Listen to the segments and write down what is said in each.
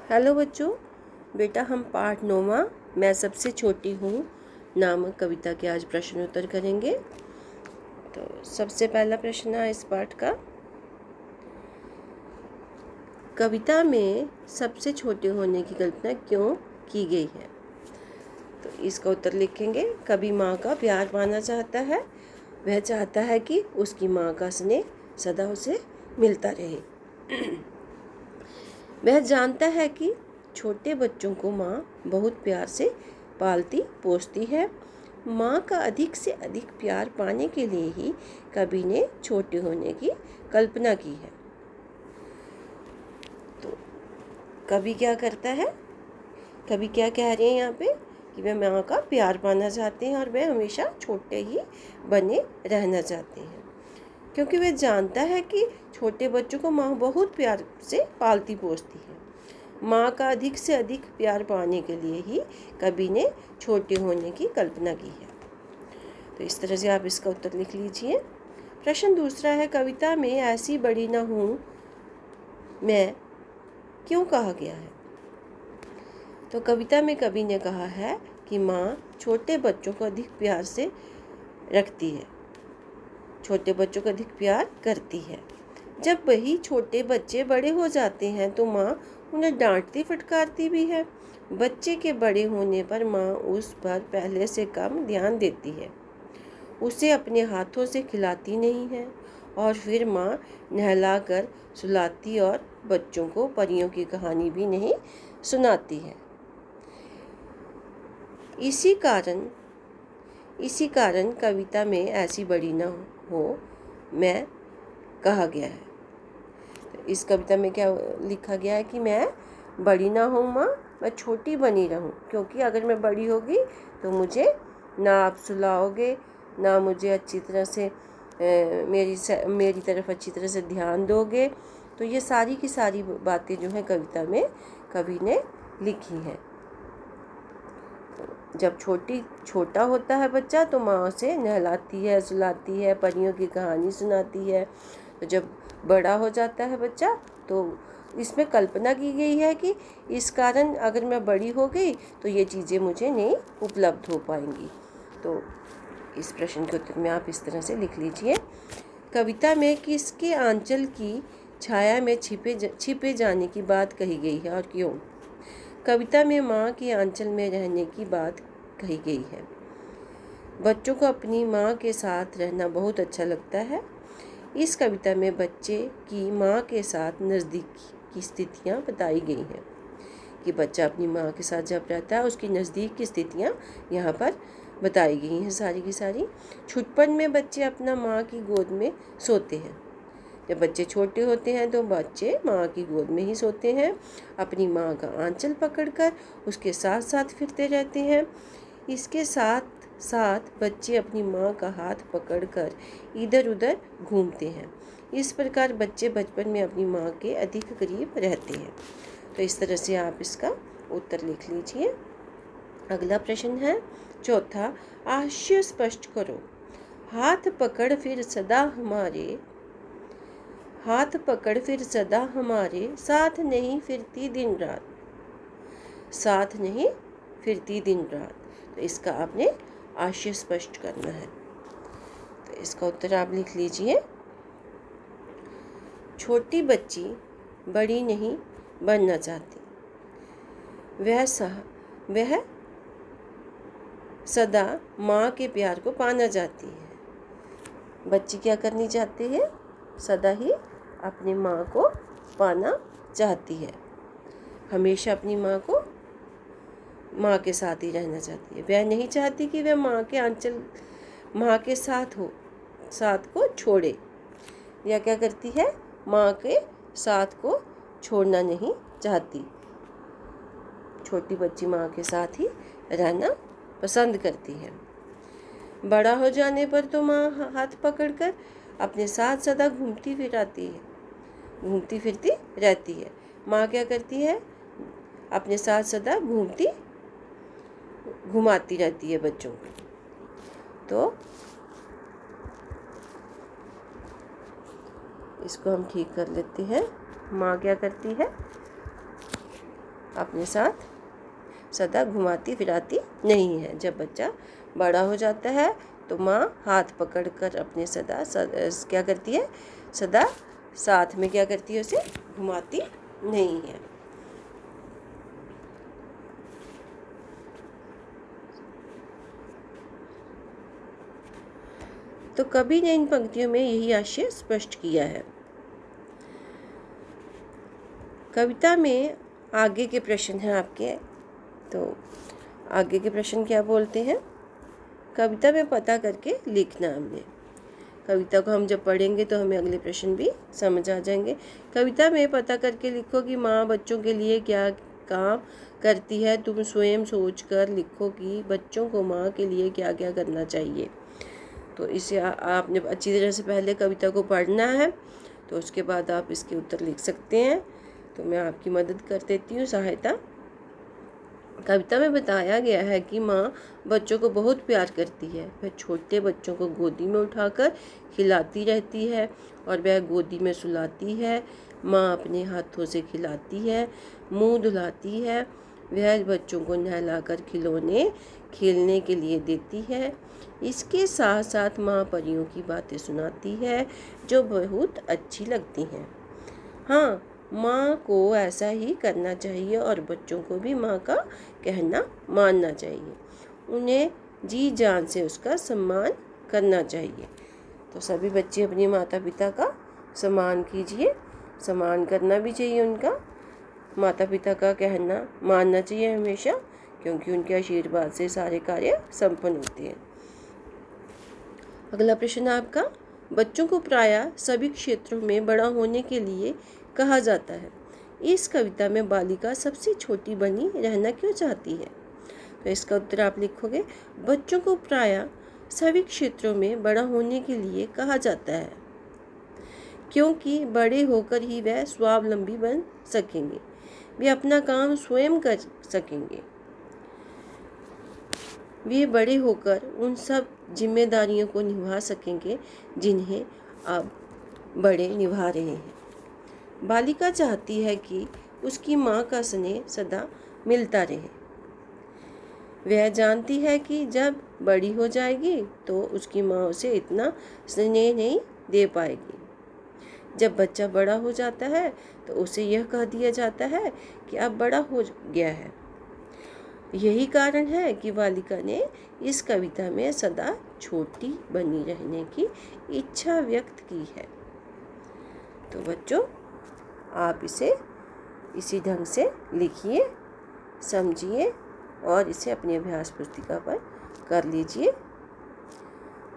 Hello बच्चों, बेटा हम पाठ 9वां मैं सबसे छोटी हूँ नामक कविता के आज प्रश्न उत्तर करेंगे। तो सबसे पहला प्रश्न है इस पाठ का, कविता में सबसे छोटे होने की कल्पना क्यों की गई है। तो इसका उत्तर लिखेंगे। कवि माँ का प्यार पाना चाहता है। वह चाहता है कि उसकी माँ का स्नेह सदा उसे मिलता रहे। वह जानता है कि छोटे बच्चों को माँ बहुत प्यार से पालती पोसती है। माँ का अधिक से अधिक प्यार पाने के लिए ही कवि ने छोटे होने की कल्पना की है। तो कवि क्या करता है, कवि क्या कह रहे हैं यहाँ पे कि वह माँ का प्यार पाना चाहते हैं और वह हमेशा छोटे ही बने रहना चाहते हैं, क्योंकि वह जानता है कि छोटे बच्चों को माँ बहुत प्यार से पालती पोसती है। माँ का अधिक से अधिक प्यार पाने के लिए ही कवि ने छोटे होने की कल्पना की है। तो इस तरह से आप इसका उत्तर लिख लीजिए। प्रश्न दूसरा है, कविता में ऐसी बड़ी ना हूँ मैं क्यों कहा गया है। तो कविता में कवि ने कहा है कि माँ छोटे बच्चों को अधिक प्यार से रखती है, छोटे बच्चों को अधिक प्यार करती है। जब वही छोटे बच्चे बड़े हो जाते हैं तो माँ उन्हें डांटती फटकारती भी है। बच्चे के बड़े होने पर माँ उस पर पहले से कम ध्यान देती है, उसे अपने हाथों से खिलाती नहीं है और फिर माँ नहलाकर सुलाती और बच्चों को परियों की कहानी भी नहीं सुनाती है। इसी कारण कविता में ऐसी बड़ी न हो मैं कहा गया है। तो इस कविता में क्या लिखा गया है कि मैं बड़ी ना हूँ माँ, मैं छोटी बनी रहूँ, क्योंकि अगर मैं बड़ी होगी तो मुझे ना आप सुलाओगे, ना मुझे अच्छी तरह से मेरी तरफ अच्छी तरह से ध्यान दोगे। तो ये सारी की सारी बातें जो हैं कविता में कवि ने लिखी हैं। जब छोटा होता है बच्चा तो माँ उसे नहलाती है, सुलाती है, परियों की कहानी सुनाती है। तो जब बड़ा हो जाता है बच्चा तो इसमें कल्पना की गई है कि इस कारण अगर मैं बड़ी हो गई तो ये चीज़ें मुझे नहीं उपलब्ध हो पाएंगी। तो इस प्रश्न के उत्तर में आप इस तरह से लिख लीजिए। कविता में किसके आंचल की छाया में छिपे जाने की बात कही गई है और क्यों। कविता में माँ के आंचल में रहने की बात कही गई है। बच्चों को अपनी माँ के साथ रहना बहुत अच्छा लगता है। इस कविता में बच्चे की माँ के साथ नज़दीक की स्थितियाँ बताई गई हैं कि बच्चा अपनी माँ के साथ जब रहता है उसकी नज़दीक की स्थितियाँ यहाँ पर बताई गई हैं सारी की सारी। छुटपन में बच्चे अपना माँ की गोद में सोते हैं। जब बच्चे छोटे होते हैं तो बच्चे माँ की गोद में ही सोते हैं, अपनी माँ का आंचल पकड़कर उसके साथ साथ फिरते रहते हैं। इसके साथ साथ बच्चे अपनी माँ का हाथ पकड़कर इधर उधर घूमते हैं। इस प्रकार बच्चे बचपन में अपनी माँ के अधिक करीब रहते हैं। तो इस तरह से आप इसका उत्तर लिख लीजिए। अगला प्रश्न है चौथा, आशय स्पष्ट करो। हाथ पकड़ फिर सदा हमारे साथ नहीं फिरती दिन रात, साथ नहीं फिरती दिन रात। तो इसका आपने आशय स्पष्ट करना है। तो इसका उत्तर आप लिख लीजिए। छोटी बच्ची बड़ी नहीं बनना चाहती, वह सदा माँ के प्यार को पाना चाहती है। बच्ची क्या करनी चाहती है, सदा ही अपनी माँ को पाना चाहती है, हमेशा अपनी माँ माँ के साथ ही रहना चाहती है। वह नहीं चाहती कि वह माँ के साथ को छोड़े, या क्या करती है, माँ के साथ को छोड़ना नहीं चाहती। छोटी बच्ची माँ के साथ ही रहना पसंद करती है। बड़ा हो जाने पर तो माँ हाथ पकड़कर अपने साथ सदा घूमती फिरती रहती है। माँ क्या करती है, अपने साथ सदा घुमाती रहती है बच्चों को। तो इसको हम ठीक कर लेते हैं। माँ क्या करती है, अपने साथ सदा घुमाती फिराती नहीं है। जब बच्चा बड़ा हो जाता है तो माँ हाथ पकड़कर अपने क्या करती है, सदा साथ में क्या करती है, उसे घुमाती नहीं है। तो कवि ने इन पंक्तियों में यही आशय स्पष्ट किया है। कविता में आगे के प्रश्न हैं आपके, तो आगे के प्रश्न क्या बोलते हैं, कविता में पता करके लिखना। हमने कविता को हम जब पढ़ेंगे तो हमें अगले प्रश्न भी समझ आ जाएंगे। कविता में पता करके लिखो कि माँ बच्चों के लिए क्या काम करती है। तुम स्वयं सोचकर लिखो कि बच्चों को माँ के लिए क्या क्या करना चाहिए। तो इसे आपने अच्छी तरह से पहले कविता को पढ़ना है, तो उसके बाद आप इसके उत्तर लिख सकते हैं। तो मैं आपकी मदद कर देती हूँ, सहायता। कविता में बताया गया है कि माँ बच्चों को बहुत प्यार करती है। वह छोटे बच्चों को गोदी में उठाकर खिलाती रहती है और वह गोदी में सुलाती है। माँ अपने हाथों से खिलाती है, मुंह धुलाती है। वह बच्चों को नहलाकर खिलौने खेलने के लिए देती है। इसके साथ साथ माँ परियों की बातें सुनाती है जो बहुत अच्छी लगती हैं। हाँ, माँ को ऐसा ही करना चाहिए और बच्चों को भी माँ का कहना मानना चाहिए। उन्हें जी जान से उसका सम्मान करना चाहिए। तो सभी बच्चे अपने माता पिता का सम्मान कीजिए, सम्मान करना भी चाहिए उनका। माता पिता का कहना मानना चाहिए हमेशा, क्योंकि उनके आशीर्वाद से सारे कार्य संपन्न होते हैं। अगला प्रश्न आपका, बच्चों को प्रायः सभी क्षेत्रों में बड़ा होने के लिए कहा जाता है। इस कविता में बालिका सबसे छोटी बनी रहना क्यों चाहती है? तो इसका उत्तर आप लिखोगे, बच्चों को प्रायः सभी क्षेत्रों में बड़ा होने के लिए कहा जाता है क्योंकि बड़े होकर ही वह स्वावलंबी बन सकेंगे। वे अपना काम स्वयं कर सकेंगे। वे बड़े होकर उन सब जिम्मेदारियों को निभा सकेंगे जिन्हें अब बड़े निभा रहे हैं। बालिका चाहती है कि उसकी माँ का स्नेह सदा मिलता रहे। वह जानती है कि जब बड़ी हो जाएगी तो उसकी माँ उसे इतना स्नेह नहीं दे पाएगी। जब बच्चा बड़ा हो जाता है तो उसे यह कह दिया जाता है कि अब बड़ा हो गया है। यही कारण है कि बालिका ने इस कविता में सदा छोटी बनी रहने की इच्छा व्यक्त की है। तो बच्चों, आप इसे इसी ढंग से लिखिए, समझिए और इसे अपनी अभ्यास पुस्तिका पर कर लीजिए।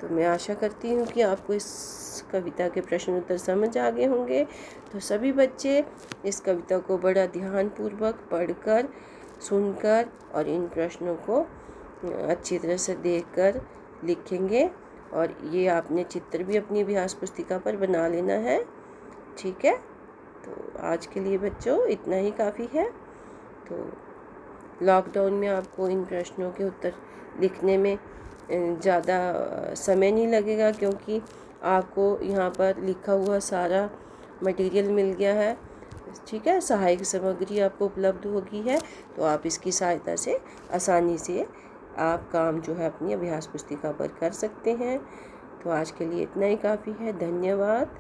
तो मैं आशा करती हूँ कि आपको इस कविता के प्रश्न उत्तर समझ आ गए होंगे। तो सभी बच्चे इस कविता को बड़ा ध्यानपूर्वक पढ़कर, सुनकर और इन प्रश्नों को अच्छी तरह से देखकर लिखेंगे। और ये आपने चित्र भी अपनी अभ्यास पुस्तिका पर बना लेना है, ठीक है। तो आज के लिए बच्चों इतना ही काफ़ी है। तो लॉकडाउन में आपको इन प्रश्नों के उत्तर लिखने में ज़्यादा समय नहीं लगेगा, क्योंकि आपको यहाँ पर लिखा हुआ सारा मटेरियल मिल गया है, ठीक है। सहायक सामग्री आपको उपलब्ध होगी है, तो आप इसकी सहायता से आसानी से आप काम जो है अपनी अभ्यास पुस्तिका पर कर सकते हैं। तो आज के लिए इतना ही काफ़ी है। धन्यवाद।